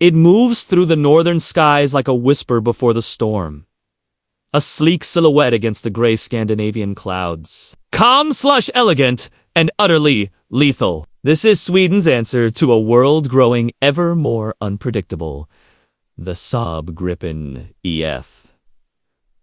It moves through the northern skies like a whisper before the storm. A sleek silhouette against the gray Scandinavian clouds. Calm/elegant and utterly lethal. This is Sweden's answer to a world growing ever more unpredictable. The Saab Gripen EF.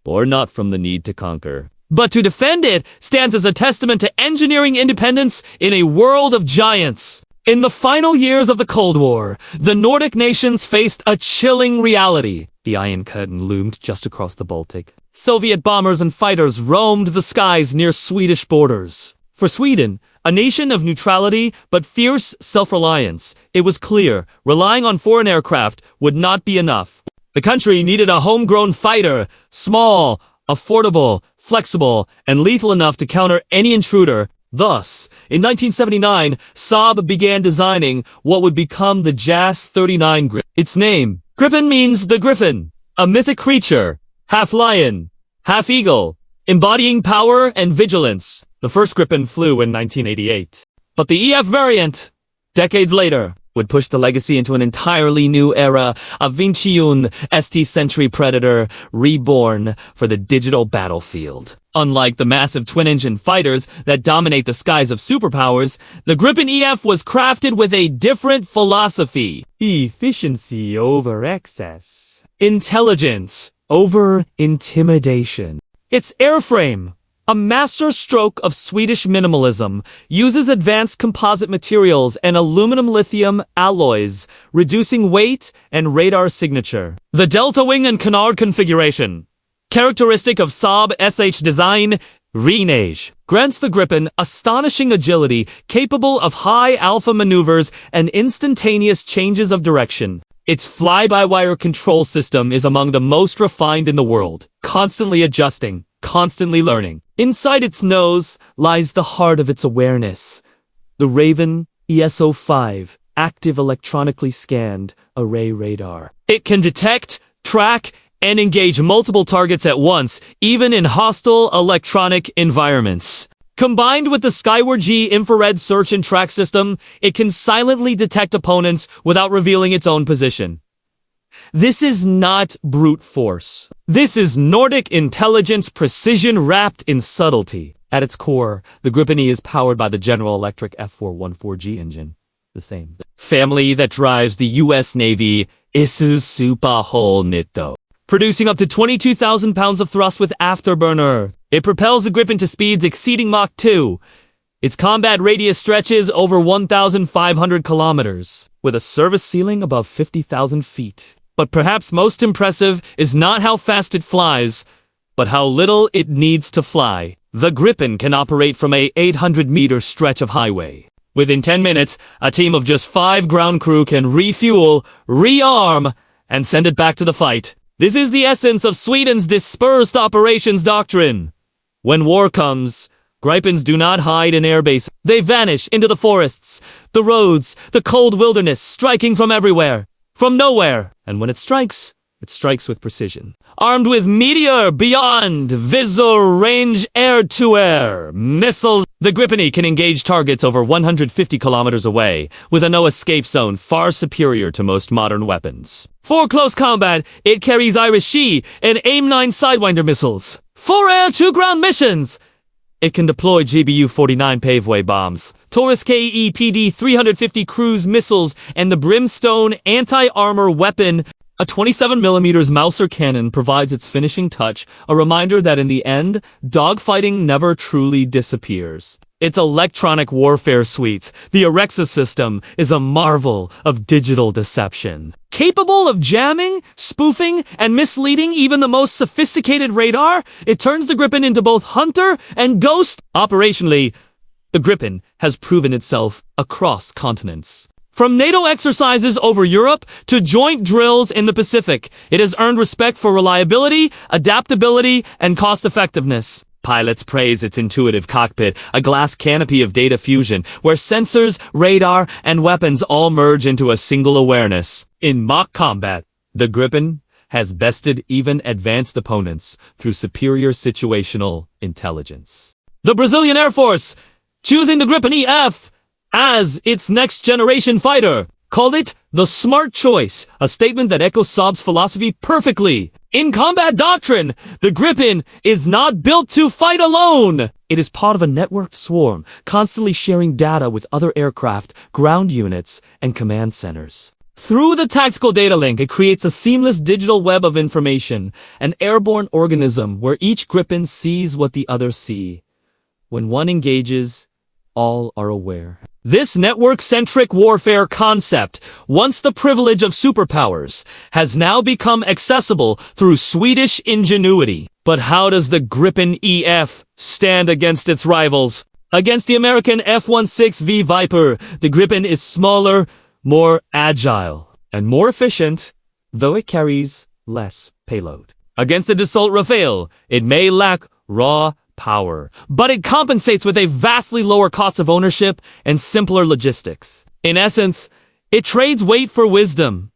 Born not from the need to conquer, but to defend it, stands as a testament to engineering independence in a world of giants. In the final years of the Cold War, the Nordic nations faced a chilling reality. The Iron Curtain loomed just across the Baltic. Soviet bombers and fighters roamed the skies near Swedish borders. For Sweden, a nation of neutrality but fierce self-reliance, it was clear relying on foreign aircraft would not be enough. The country needed a homegrown fighter, small, affordable, flexible, and lethal enough to counter any intruder. Thus, in 1979, Saab began designing what would become the JAS-39 Gripen. Its name, Gripen, means the Griffin, a mythic creature, half lion, half eagle, embodying power and vigilance. The first Gripen flew in 1988. But the EF variant, decades later, would push the legacy into an entirely new era, Aviation ST-century Predator, reborn for the digital battlefield. Unlike the massive twin-engine fighters that dominate the skies of superpowers, the Gripen EF was crafted with a different philosophy. Efficiency over excess. Intelligence over intimidation. Its airframe, a master stroke of Swedish minimalism, uses advanced composite materials and aluminum lithium alloys, reducing weight and radar signature. The delta wing and canard configuration, characteristic of Saab SH design, Renage, grants the Gripen astonishing agility, capable of high alpha maneuvers and instantaneous changes of direction. Its fly-by-wire control system is among the most refined in the world, constantly adjusting, constantly learning. Inside its nose lies the heart of its awareness. The Raven ESO-5, active electronically scanned array radar. It can detect, track, and engage multiple targets at once, even in hostile electronic environments. Combined with the Skyward G infrared search and track system, it can silently detect opponents without revealing its own position. This is not brute force. This is Nordic intelligence precision wrapped in subtlety. At its core, the Gripen E is powered by the General Electric F414G engine. The same family that drives the U.S. Navy is super whole nitto. Producing up to 22,000 pounds of thrust with afterburner. It propels the Gripen to speeds exceeding Mach 2. Its combat radius stretches over 1,500 kilometers, with a service ceiling above 50,000 feet. But perhaps most impressive is not how fast it flies, but how little it needs to fly. The Gripen can operate from a 800-meter stretch of highway. Within 10 minutes, a team of just 5 ground crew can refuel, rearm, and send it back to the fight. This is the essence of Sweden's dispersed operations doctrine. When war comes, Gripens do not hide in airbase. They vanish into the forests, the roads, the cold wilderness, striking from everywhere, from nowhere. And when it strikes with precision. Armed with Meteor, Beyond, Visor, Range, Air-to-Air missiles, the Gripen E can engage targets over 150 kilometers away, with a no-escape zone far superior to most modern weapons. For close combat, it carries Irish-She and AIM-9 Sidewinder missiles. For air-to-ground missions, it can deploy GBU-49 paveway bombs, Taurus KEPD 350 cruise missiles, and the Brimstone anti-armor weapon. A 27mm Mauser cannon provides its finishing touch, a reminder that in the end, dogfighting never truly disappears. Its electronic warfare suite, the Arexa system, is a marvel of digital deception. Capable of jamming, spoofing, and misleading even the most sophisticated radar, it turns the Gripen into both hunter and ghost. Operationally, the Gripen has proven itself across continents. From NATO exercises over Europe to joint drills in the Pacific, it has earned respect for reliability, adaptability, and cost-effectiveness. Pilots praise its intuitive cockpit, a glass canopy of data fusion, where sensors, radar, and weapons all merge into a single awareness. In mock combat, the Gripen has bested even advanced opponents through superior situational intelligence. The Brazilian Air Force, choosing the Gripen EF as its next-generation fighter. called it the smart choice, a statement that echoes Saab's philosophy perfectly. In combat doctrine, the Gripen is not built to fight alone. It is part of a networked swarm, constantly sharing data with other aircraft, ground units, and command centers. Through the tactical data link, it creates a seamless digital web of information, an airborne organism where each Gripen sees what the others see. When one engages, all are aware. This network-centric warfare concept, once the privilege of superpowers, has now become accessible through Swedish ingenuity. But how does the Gripen EF stand against its rivals? Against the American F-16V Viper, the Gripen is smaller, more agile, and more efficient, though it carries less payload. Against the Dassault Rafale, it may lack raw power, but it compensates with a vastly lower cost of ownership and simpler logistics. In essence, it trades weight for wisdom.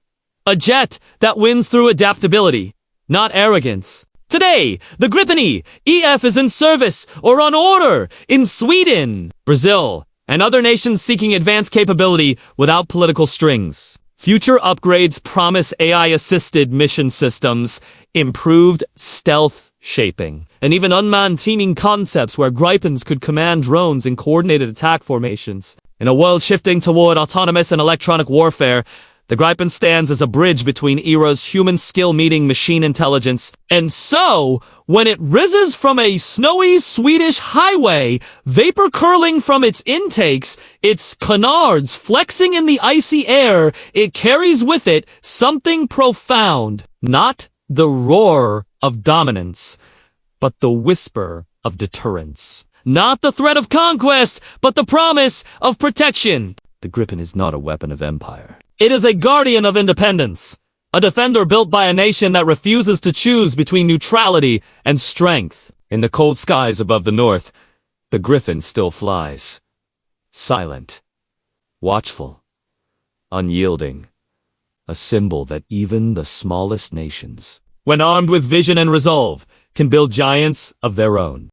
A jet that wins through adaptability, not arrogance. Today, the Gripen EF is in service or on order in Sweden, Brazil, and other nations seeking advanced capability without political strings. Future upgrades promise AI-assisted mission systems, improved stealth shaping, and even unmanned teaming concepts where Gripens could command drones in coordinated attack formations. In a world shifting toward autonomous and electronic warfare, the Gripen stands as a bridge between eras, human skill meeting machine intelligence. And so, when it rises from a snowy Swedish highway, vapor curling from its intakes, its canards flexing in the icy air, it carries with it something profound. Not the roar of dominance, but the whisper of deterrence. Not the threat of conquest, but the promise of protection. The Gripen is not a weapon of empire. It is a guardian of independence, a defender built by a nation that refuses to choose between neutrality and strength. In the cold skies above the north, the Gripen still flies. Silent, watchful, unyielding, a symbol that even the smallest nations, when armed with vision and resolve, can build giants of their own.